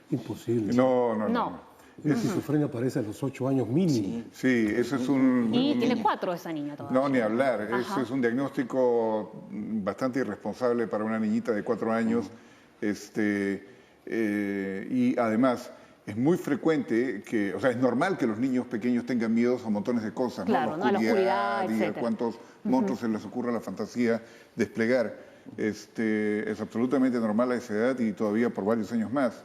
Imposible. No. La esquizofrenia aparece a los 8 años mínimo. Sí, eso es un... Y tiene 4 esa niña todavía. No, ni hablar. Eso es un diagnóstico bastante irresponsable para una niñita de 4 años. Y además es muy frecuente que, o sea, es normal que los niños pequeños tengan miedos a montones de cosas, claro, ¿no? A la oscuridad y a cuántos monstruos se les ocurra a la fantasía desplegar. Es absolutamente normal a esa edad y todavía por varios años más.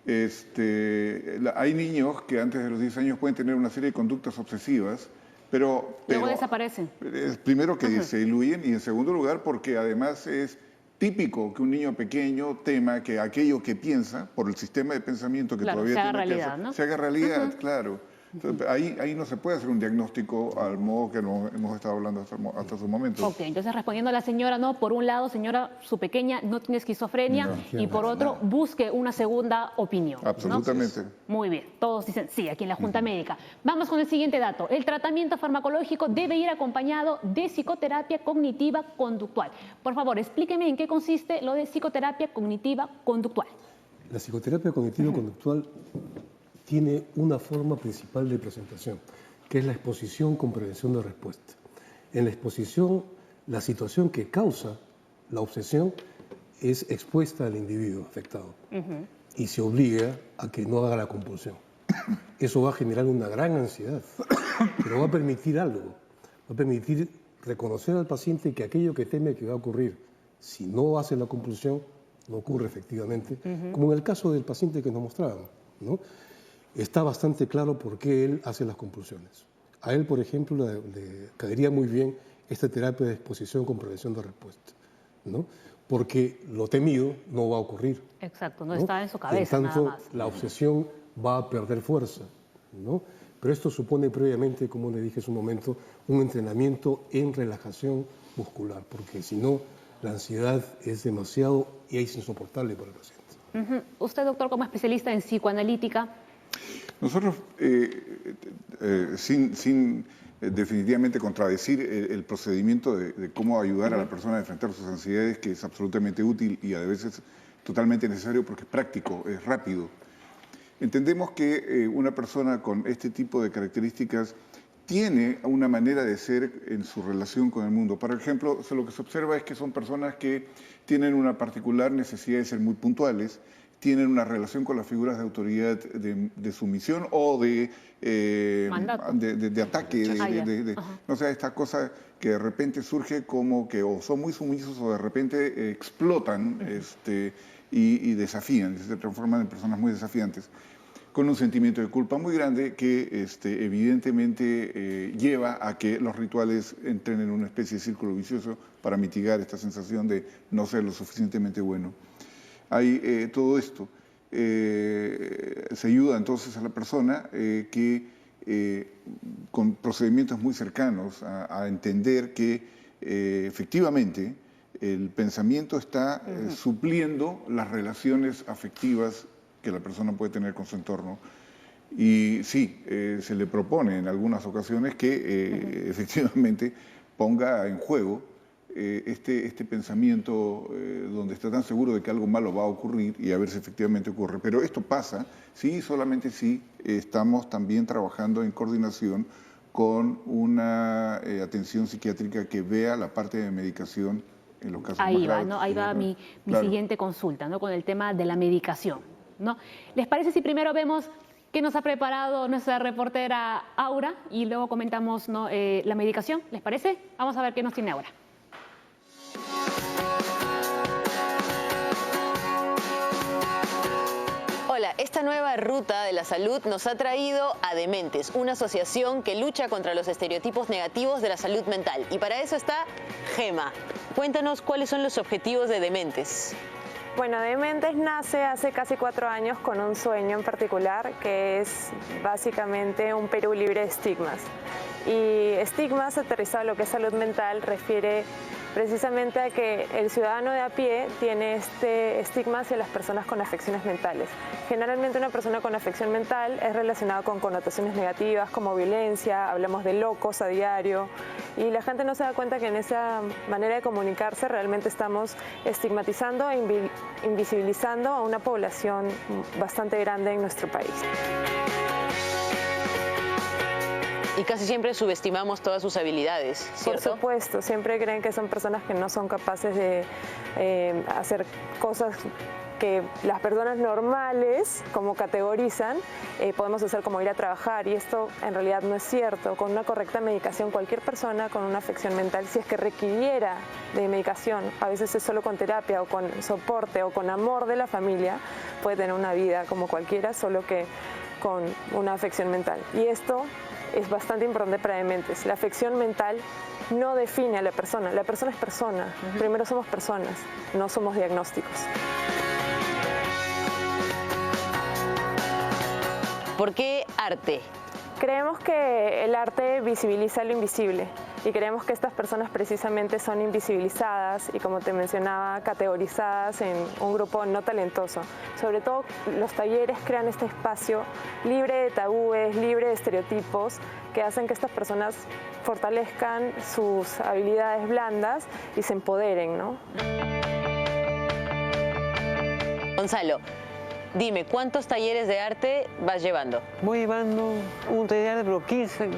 Hay niños que antes de los 10 años pueden tener una serie de conductas obsesivas, pero luego desaparecen. Primero que se diluyen y en segundo lugar porque además es típico que un niño pequeño tema que aquello que piensa, por el sistema de pensamiento que todavía tiene realidad, ¿no? se haga realidad, claro. Entonces, ahí no se puede hacer un diagnóstico al modo que hemos estado hablando hasta su momento. Ok, entonces respondiendo a la señora, no, por un lado, señora, su pequeña no tiene esquizofrenia y por otro, busque una segunda opinión. Absolutamente. ¿No? Muy bien, todos dicen sí, aquí en la Junta Médica. Vamos con el siguiente dato. El tratamiento farmacológico debe ir acompañado de psicoterapia cognitiva conductual. Por favor, explíqueme en qué consiste lo de psicoterapia cognitiva conductual. La psicoterapia cognitiva conductual tiene una forma principal de presentación, que es la exposición con prevención de respuesta. En la exposición, la situación que causa la obsesión es expuesta al individuo afectado y se obliga a que no haga la compulsión. Eso va a generar una gran ansiedad, pero va a permitir algo, va a permitir reconocer al paciente que aquello que teme que va a ocurrir, si no hace la compulsión, no ocurre efectivamente, como en el caso del paciente que nos mostraban, ¿no? Está bastante claro por qué él hace las compulsiones. A él, por ejemplo, le caería muy bien esta terapia de exposición con prevención de respuesta, ¿no? Porque lo temido no va a ocurrir. Exacto, no está en su cabeza nada más. nada más. La obsesión va a perder fuerza, ¿no? Pero esto supone previamente, como le dije hace un momento, un entrenamiento en relajación muscular, porque si no, la ansiedad es demasiado y es insoportable para el paciente. Usted, doctor, como especialista en psicoanalítica. Nosotros, sin definitivamente contradecir el procedimiento de cómo ayudar a la persona a enfrentar sus ansiedades, que es absolutamente útil y a veces totalmente necesario porque es práctico, es rápido. Entendemos que una persona con este tipo de características tiene una manera de ser en su relación con el mundo. Por ejemplo, lo que se observa es que son personas que tienen una particular necesidad de ser muy puntuales, tienen una relación con las figuras de autoridad de sumisión o de ataque, no sé, esta cosa que de repente surge como que o son muy sumisos o de repente explotan y desafían, se transforman en personas muy desafiantes, con un sentimiento de culpa muy grande que evidentemente lleva a que los rituales entren en una especie de círculo vicioso para mitigar esta sensación de no ser lo suficientemente bueno. Hay todo esto. Se ayuda entonces a la persona con procedimientos muy cercanos a entender que efectivamente el pensamiento está supliendo las relaciones afectivas que la persona puede tener con su entorno. Y sí, se le propone en algunas ocasiones que efectivamente ponga en juego este pensamiento donde está tan seguro de que algo malo va a ocurrir y a ver si efectivamente ocurre. Pero esto pasa solamente si estamos también trabajando en coordinación con una atención psiquiátrica que vea la parte de medicación en los casos más graves. Ahí va mi siguiente consulta, ¿no? Con el tema de la medicación, ¿no? ¿Les parece si primero vemos qué nos ha preparado nuestra reportera Aura y luego comentamos, ¿no? La medicación? ¿Les parece? Vamos a ver qué nos tiene Aura. Hola, esta nueva ruta de la salud nos ha traído a Dementes, una asociación que lucha contra los estereotipos negativos de la salud mental. Y para eso está Gema. Cuéntanos cuáles son los objetivos de Dementes. Bueno, Dementes nace hace casi 4 años con un sueño en particular, que es básicamente un Perú libre de estigmas. Y estigmas, aterrizado a lo que es salud mental, refiere precisamente a que el ciudadano de a pie tiene este estigma hacia las personas con afecciones mentales. Generalmente una persona con afección mental es relacionada con connotaciones negativas como violencia, hablamos de locos a diario, y la gente no se da cuenta que en esa manera de comunicarse realmente estamos estigmatizando e invisibilizando a una población bastante grande en nuestro país. Y casi siempre subestimamos todas sus habilidades, ¿cierto? Por supuesto, siempre creen que son personas que no son capaces de hacer cosas que las personas normales, como categorizan, podemos hacer como ir a trabajar, y esto en realidad no es cierto. Con una correcta medicación, cualquier persona con una afección mental, si es que requiriera de medicación, a veces es solo con terapia o con soporte o con amor de la familia, puede tener una vida como cualquiera, solo que con una afección mental. Y esto es bastante importante para Dementes. La afección mental no define a la persona es persona. Primero somos personas, no somos diagnósticos. ¿Por qué arte? Creemos que el arte visibiliza lo invisible y creemos que estas personas precisamente son invisibilizadas y, como te mencionaba, categorizadas en un grupo no talentoso. Sobre todo los talleres crean este espacio libre de tabúes, libre de estereotipos, que hacen que estas personas fortalezcan sus habilidades blandas y se empoderen, ¿no? Gonzalo, dime, ¿cuántos talleres de arte vas llevando? Voy llevando un taller, pero 15,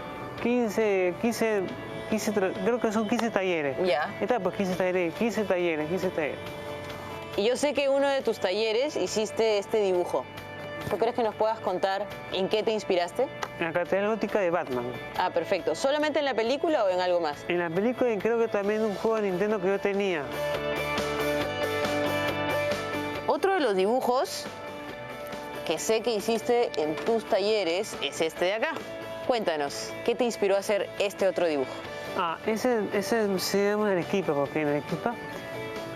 creo que son 15 talleres. Ya. Está, pues 15 talleres. Y yo sé que uno de tus talleres hiciste este dibujo. ¿Tú crees que nos puedas contar en qué te inspiraste? En la Catedral Gótica de Batman. Ah, perfecto. ¿Solamente en la película o en algo más? En la película, y creo que también un juego de Nintendo que yo tenía. Otro de los dibujos que sé que hiciste en tus talleres es este de acá. Cuéntanos, ¿qué te inspiró a hacer este otro dibujo? Ese se llama Arequipa, porque en Arequipa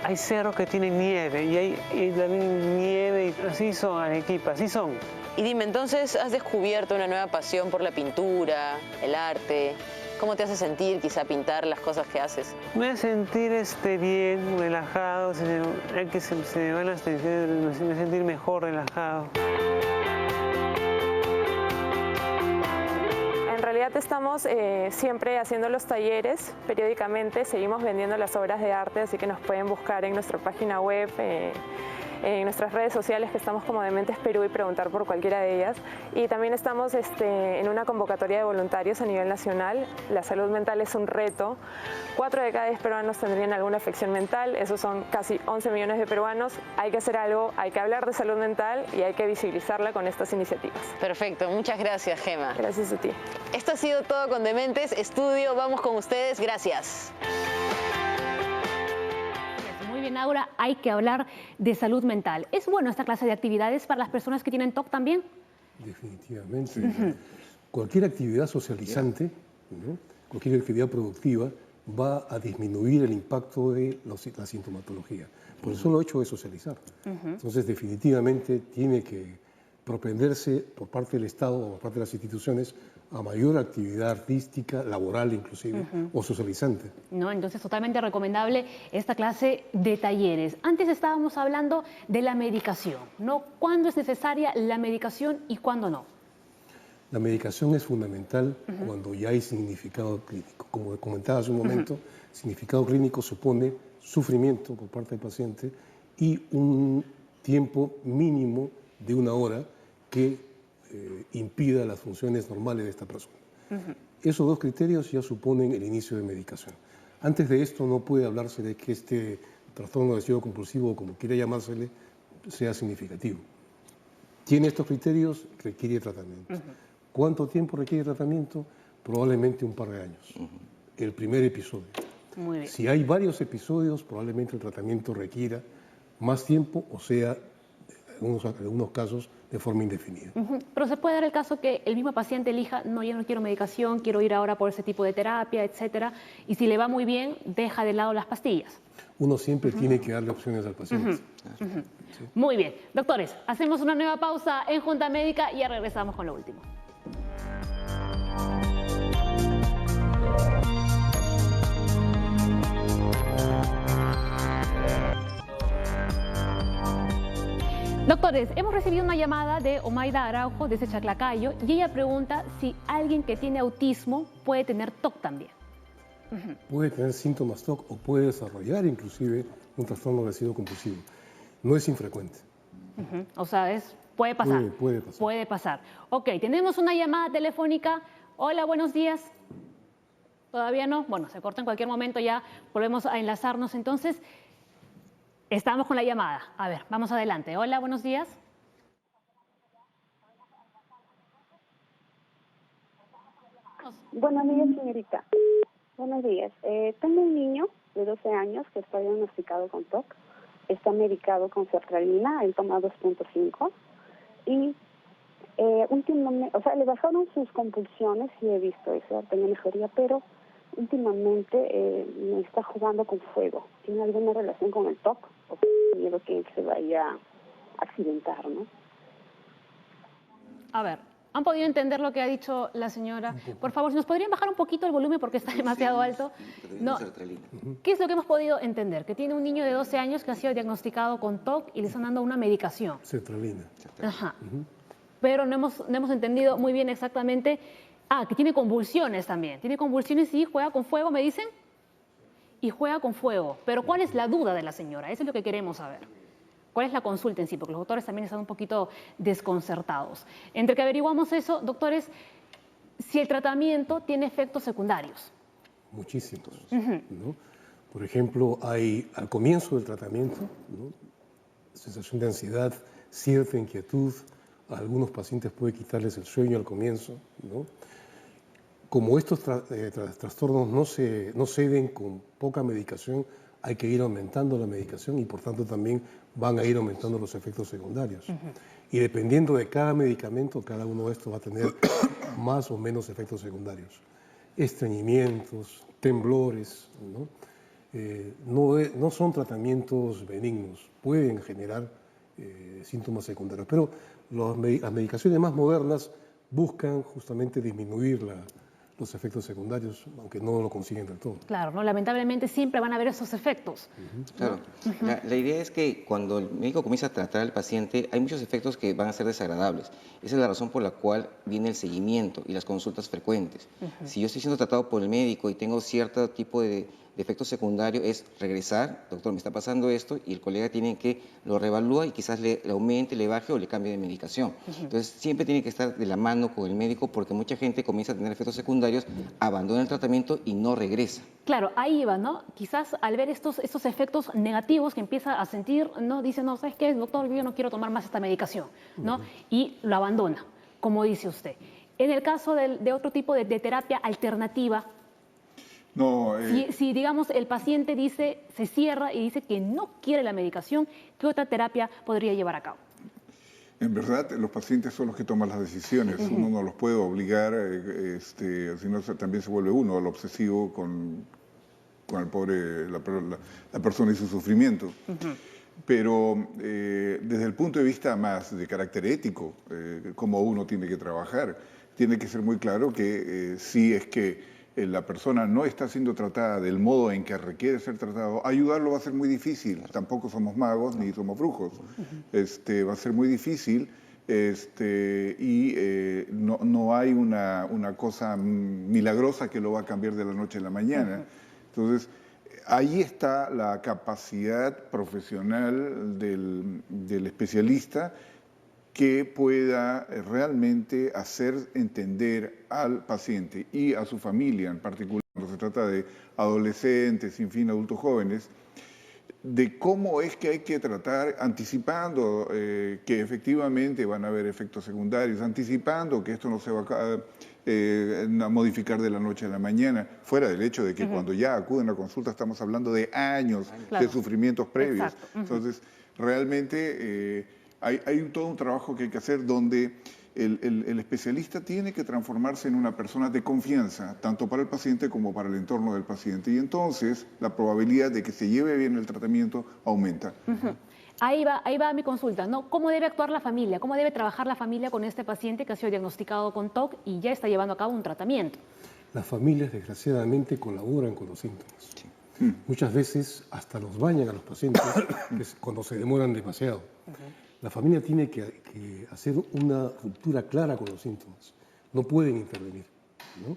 hay cerros que tienen nieve y hay también nieve, y así son Arequipa, así son. Y dime, entonces, ¿has descubierto una nueva pasión por la pintura, el arte? ¿Cómo te hace sentir quizá pintar las cosas que haces? Me hace sentir bien, relajado, se me van las tensiones, me hace sentir mejor, relajado. En realidad estamos siempre haciendo los talleres periódicamente, seguimos vendiendo las obras de arte, así que nos pueden buscar en nuestra página web, en nuestras redes sociales, que estamos como Dementes Perú, y preguntar por cualquiera de ellas. Y también estamos en una convocatoria de voluntarios a nivel nacional. La salud mental es un reto. 4 de cada 10 peruanos tendrían alguna afección mental. Esos son casi 11 millones de peruanos. Hay que hacer algo, hay que hablar de salud mental y hay que visibilizarla con estas iniciativas. Perfecto, muchas gracias, Gema. Gracias a ti. Esto ha sido todo con Dementes. Estudio, vamos con ustedes. Gracias. Muy bien, Aura, hay que hablar de salud mental. ¿Es bueno esta clase de actividades para las personas que tienen TOC también? Definitivamente. Cualquier actividad socializante, ¿no? Cualquier actividad productiva va a disminuir el impacto de la sintomatología, por el solo hecho de socializar. Entonces, definitivamente tiene que propenderse por parte del Estado o por parte de las instituciones a mayor actividad artística, laboral inclusive, o socializante. No, entonces totalmente recomendable esta clase de talleres. Antes estábamos hablando de la medicación, ¿no? ¿Cuándo es necesaria la medicación y cuándo no? La medicación es fundamental cuando ya hay significado clínico. Como comentaba hace un momento, significado clínico supone sufrimiento por parte del paciente y un tiempo mínimo de 1 hora que impida las funciones normales de esta persona. Esos 2 criterios ya suponen el inicio de medicación. Antes de esto no puede hablarse de que este trastorno obsesivo compulsivo, o como quiera llamársele, sea significativo. Tiene estos criterios, requiere tratamiento. ¿Cuánto tiempo requiere tratamiento? Probablemente un par de años. El primer episodio. Muy bien. Si hay varios episodios, probablemente el tratamiento requiera más tiempo, o sea, en algunos casos, de forma indefinida. Pero se puede dar el caso que el mismo paciente elija, no, yo no quiero medicación, quiero ir ahora por ese tipo de terapia, etcétera, y si le va muy bien, deja de lado las pastillas. Uno siempre tiene que darle opciones al paciente. Sí. Muy bien. Doctores, hacemos una nueva pausa en Junta Médica y ya regresamos con lo último. Doctores, hemos recibido una llamada de Omaida Araujo desde Chaclacayo y ella pregunta si alguien que tiene autismo puede tener TOC también. Puede tener síntomas TOC o puede desarrollar inclusive un trastorno obsesivo compulsivo. No es infrecuente. O sea, puede pasar. Puede pasar. Puede pasar. Ok, tenemos una llamada telefónica. Hola, buenos días. ¿Todavía no? Bueno, se corta en cualquier momento, ya volvemos a enlazarnos. Entonces, estamos con la llamada. A ver, vamos adelante. Hola, buenos días. Buenos días, señorita. Buenos días. Tengo un niño de 12 años que está diagnosticado con TOC. Está medicado con sertralina, él toma 2.5. Y últimamente, o sea, le bajaron sus compulsiones, y he visto eso, tenía mejoría, pero últimamente me está jugando con fuego. ¿Tiene alguna relación con el TOC? O miedo que él se vaya a accidentar, ¿no? A ver, ¿han podido entender lo que ha dicho la señora? Por favor, si nos podrían bajar un poquito el volumen porque está demasiado alto. No. ¿Qué es lo que hemos podido entender? Que tiene un niño de 12 años que ha sido diagnosticado con TOC y le están dando una medicación. Sertralina. Ajá. Pero no hemos entendido muy bien exactamente. Ah, que tiene convulsiones también. Tiene convulsiones y juega con fuego, ¿me dicen? Y juega con fuego. Pero ¿cuál es la duda de la señora? Eso es lo que queremos saber. ¿Cuál es la consulta en sí? Porque los doctores también están un poquito desconcertados. Entre que averiguamos eso, doctores, si el tratamiento tiene efectos secundarios. Muchísimos. ¿No? Por ejemplo, hay al comienzo del tratamiento, ¿no?, sensación de ansiedad, cierta inquietud. A algunos pacientes puede quitarles el sueño al comienzo, ¿no? Como estos trastornos no ceden con poca medicación, hay que ir aumentando la medicación y por tanto también van a ir aumentando los efectos secundarios. Y dependiendo de cada medicamento, cada uno de estos va a tener más o menos efectos secundarios. Estreñimientos, temblores, ¿no? No son tratamientos benignos, pueden generar síntomas secundarios. Pero las medicaciones más modernas buscan justamente disminuir los efectos secundarios, aunque no lo consiguen del todo. Claro, ¿no? Lamentablemente siempre van a haber esos efectos. Claro. La idea es que cuando el médico comienza a tratar al paciente, hay muchos efectos que van a ser desagradables. Esa es la razón por la cual viene el seguimiento y las consultas frecuentes. Si yo estoy siendo tratado por el médico y tengo cierto tipo de efecto secundario, es regresar, doctor, me está pasando esto, y el colega tiene que lo reevalúa y quizás le aumente, le baje o le cambie de medicación. Entonces, siempre tiene que estar de la mano con el médico porque mucha gente comienza a tener efectos secundarios, abandona el tratamiento y no regresa. Claro, ahí va, ¿no? Quizás al ver estos efectos negativos que empieza a sentir, ¿no? Dice, no, ¿sabes qué, doctor? Yo no quiero tomar más esta medicación, ¿no? Y lo abandona, como dice usted. En el caso de otro tipo de terapia alternativa, No, si, digamos, el paciente dice, se cierra y dice que no quiere la medicación, ¿qué otra terapia podría llevar a cabo? en verdad, los pacientes son los que toman las decisiones. Uno no los puede obligar, si no también se vuelve uno el obsesivo con el pobre, la persona y su sufrimiento. Pero desde el punto de vista más de carácter ético, cómo uno tiene que trabajar, tiene que ser muy claro que si es que la persona no está siendo tratada del modo en que requiere ser tratado, ayudarlo va a ser muy difícil. Tampoco somos magos ni somos brujos. Va a ser muy difícil no hay una cosa milagrosa que lo va a cambiar de la noche a la mañana. Entonces, ahí está la capacidad profesional del especialista que pueda realmente hacer entender al paciente y a su familia en particular, cuando se trata de adolescentes, en fin, adultos jóvenes, de cómo es que hay que tratar, anticipando que efectivamente van a haber efectos secundarios, anticipando que esto no se va a modificar de la noche a la mañana, fuera del hecho de que cuando ya acuden a consulta estamos hablando de años de sufrimientos previos. Entonces, realmente hay todo un trabajo que hay que hacer donde el especialista tiene que transformarse en una persona de confianza, tanto para el paciente como para el entorno del paciente. Y entonces la probabilidad de que se lleve bien el tratamiento aumenta. Ahí va mi consulta, ¿no? ¿Cómo debe actuar la familia? ¿Cómo debe trabajar la familia con este paciente que ha sido diagnosticado con TOC y ya está llevando a cabo un tratamiento? Las familias, desgraciadamente, colaboran con los síntomas. Muchas veces hasta los bañan a los pacientes cuando se demoran demasiado. La familia tiene que hacer una ruptura clara con los síntomas. No pueden intervenir, ¿no?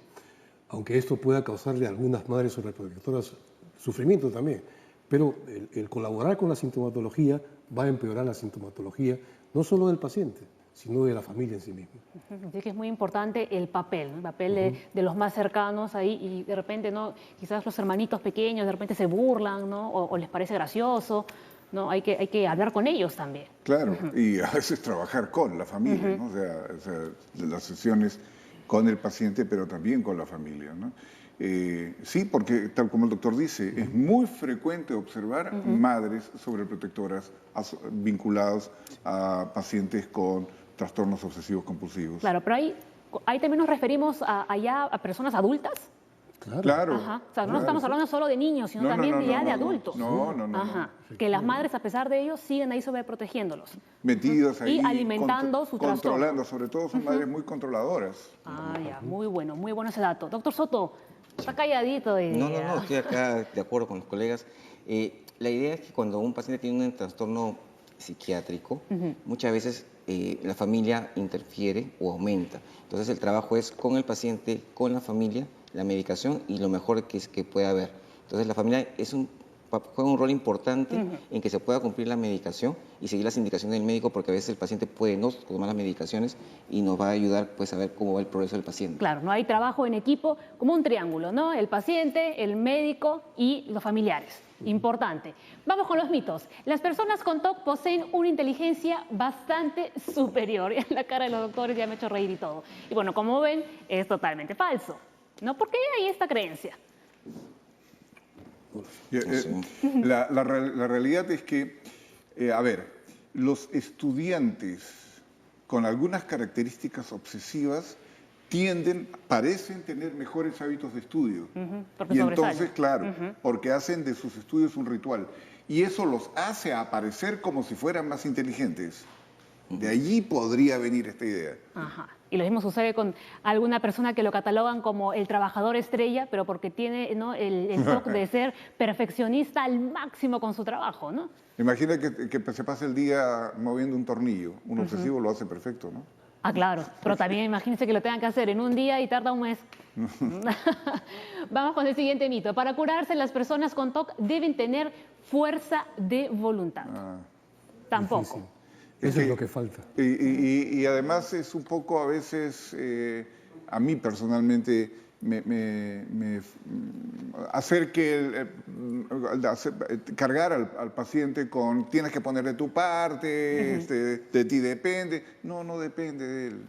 Aunque esto pueda causarle a algunas madres sobreprotectoras sufrimiento también. Pero el colaborar con la sintomatología va a empeorar la sintomatología no solo del paciente, sino de la familia en sí misma. Así que es muy importante el papel, ¿no? El papel de los más cercanos ahí, y de repente, ¿no? Quizás los hermanitos pequeños de repente se burlan, ¿no? O les parece gracioso, ¿no? Hay que hablar con ellos también. Claro, y a veces trabajar con la familia, ¿no? O sea, las sesiones con el paciente, pero también con la familia, ¿no? Sí, porque tal como el doctor dice, es muy frecuente observar madres sobreprotectoras vinculadas a pacientes con trastornos obsesivos compulsivos. Claro, pero ahí también nos referimos allá a personas adultas. Claro. Ajá. O sea, no estamos hablando solo de niños, sino también ya de adultos. No. Que las madres, a pesar de ello, siguen ahí sobreprotegiéndos. Metidos ahí. Y alimentando su trastorno. Controlando, sobre todo son madres muy controladoras. Ya, muy bueno ese dato. Doctor Soto, está calladito hoy día. No, estoy acá de acuerdo con los colegas. La idea es que cuando un paciente tiene un trastorno psiquiátrico, muchas veces la familia interfiere o aumenta. Entonces el trabajo es con el paciente, con la familia, la medicación y lo mejor que pueda haber. Entonces la familia juega un rol importante en que se pueda cumplir la medicación y seguir las indicaciones del médico, porque a veces el paciente puede no tomar las medicaciones y nos va a ayudar pues a ver cómo va el progreso del paciente. Claro, no hay trabajo en equipo como un triángulo, ¿no? El paciente, el médico y los familiares. Importante. Vamos con los mitos. Las personas con TOC poseen una inteligencia bastante superior. La cara de los doctores ya me ha hecho reír y todo. Y bueno, como ven, es totalmente falso, ¿no? ¿Por qué hay esta creencia? La realidad es que, los estudiantes con algunas características obsesivas parecen tener mejores hábitos de estudio. Porque y entonces, claro, porque hacen de sus estudios un ritual. y eso los hace aparecer como si fueran más inteligentes. De allí podría venir esta idea. Ajá. Y lo mismo sucede con alguna persona que lo catalogan como el trabajador estrella, pero porque tiene, ¿no?, el toque de ser perfeccionista al máximo con su trabajo, ¿no? Imagina que se pase el día moviendo un tornillo. Un obsesivo lo hace perfecto, ¿no? Ah, claro, pero también imagínense que lo tengan que hacer en un día y tarda un mes. Vamos con el siguiente mito. Para curarse, las personas con TOC deben tener fuerza de voluntad. Tampoco. Difícil. Eso es lo que falta. Y además es un poco a veces, a mí personalmente, hacer que cargar al paciente con tienes que poner de tu parte, de ti depende. No, no depende de él.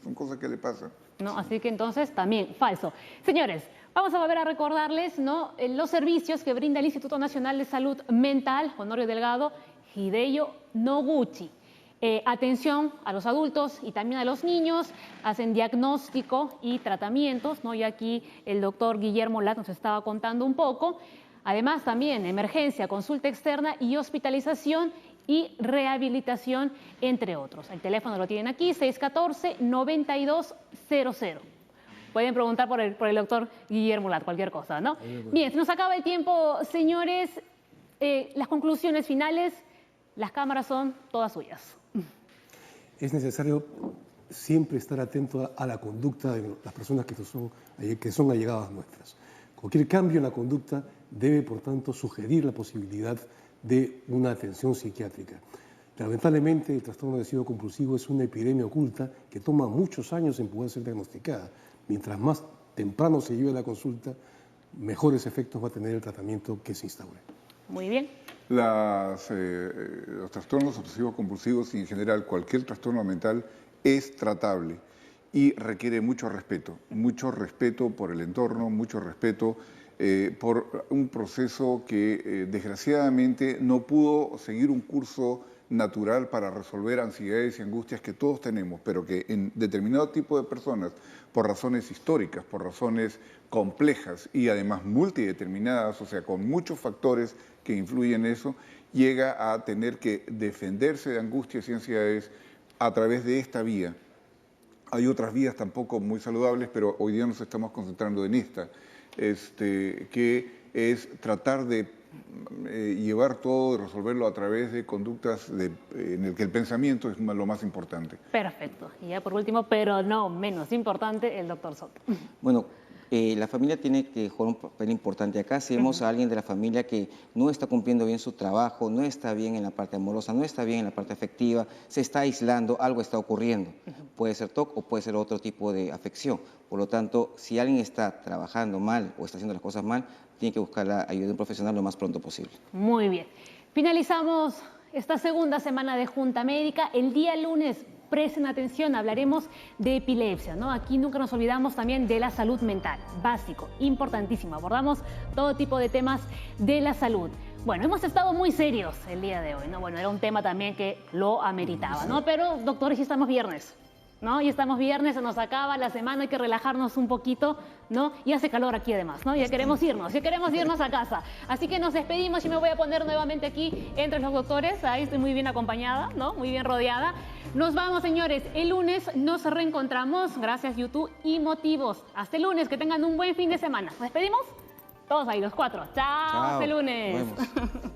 Son cosas que le pasan. No, así que entonces también falso. Señores, vamos a volver a recordarles, ¿no?, los servicios que brinda el Instituto Nacional de Salud Mental, Honorio Delgado, Hideyo Noguchi. Atención a los adultos y también a los niños, hacen diagnóstico y tratamientos, ¿no? Y aquí el doctor Guillermo Lat nos estaba contando un poco. Además también emergencia, consulta externa y hospitalización y rehabilitación, entre otros. El teléfono lo tienen aquí, 614-9200. Pueden preguntar por el doctor Guillermo Lat, cualquier cosa, ¿no? Bien, se nos acaba el tiempo, señores. Las conclusiones finales, las cámaras son todas suyas. Es necesario siempre estar atento a la conducta de las personas que son allegadas nuestras. Cualquier cambio en la conducta debe, por tanto, sugerir la posibilidad de una atención psiquiátrica. Lamentablemente, el trastorno obsesivo compulsivo es una epidemia oculta que toma muchos años en poder ser diagnosticada. Mientras más temprano se lleve a la consulta, mejores efectos va a tener el tratamiento que se instaure. Muy bien. Los trastornos obsesivos compulsivos y en general cualquier trastorno mental es tratable y requiere mucho respeto por el entorno, mucho respeto por un proceso que desgraciadamente no pudo seguir un curso natural para resolver ansiedades y angustias que todos tenemos, pero que en determinado tipo de personas, por razones históricas, por razones complejas y además multideterminadas, o sea, con muchos factores que influyen en eso, llega a tener que defenderse de angustias y ansiedades a través de esta vía. Hay otras vías tampoco muy saludables, pero hoy día nos estamos concentrando en esta, que es tratar de llevar todo y resolverlo a través de conductas en el que el pensamiento es lo más importante. Perfecto. Y ya por último, pero no menos importante, el doctor Soto. Bueno, la familia tiene que jugar un papel importante acá. Si vemos a alguien de la familia que no está cumpliendo bien su trabajo, no está bien en la parte amorosa, no está bien en la parte afectiva, se está aislando, algo está ocurriendo. Puede ser TOC o puede ser otro tipo de afección. Por lo tanto, si alguien está trabajando mal o está haciendo las cosas mal, tiene que buscar la ayuda de un profesional lo más pronto posible. Muy bien. Finalizamos esta segunda semana de Junta Médica. El día lunes, presten atención, hablaremos de epilepsia, ¿no? Aquí nunca nos olvidamos también de la salud mental, básico, importantísimo. Abordamos todo tipo de temas de la salud. Bueno, hemos estado muy serios el día de hoy, ¿no? Bueno, era un tema también que lo ameritaba, ¿no? Pero, doctores, ya estamos viernes, ¿no? Ya estamos viernes, se nos acaba la semana, hay que relajarnos un poquito, ¿no? Y hace calor aquí además, ¿no? Ya queremos irnos a casa. Así que nos despedimos y me voy a poner nuevamente aquí entre los doctores. Ahí estoy muy bien acompañada, ¿no? Muy bien rodeada. Nos vamos, señores. El lunes nos reencontramos. Gracias, YouTube y Motivos. Hasta el lunes. Que tengan un buen fin de semana. ¿Nos despedimos? Todos ahí, los cuatro. Chao. Hasta el lunes. Nos vemos.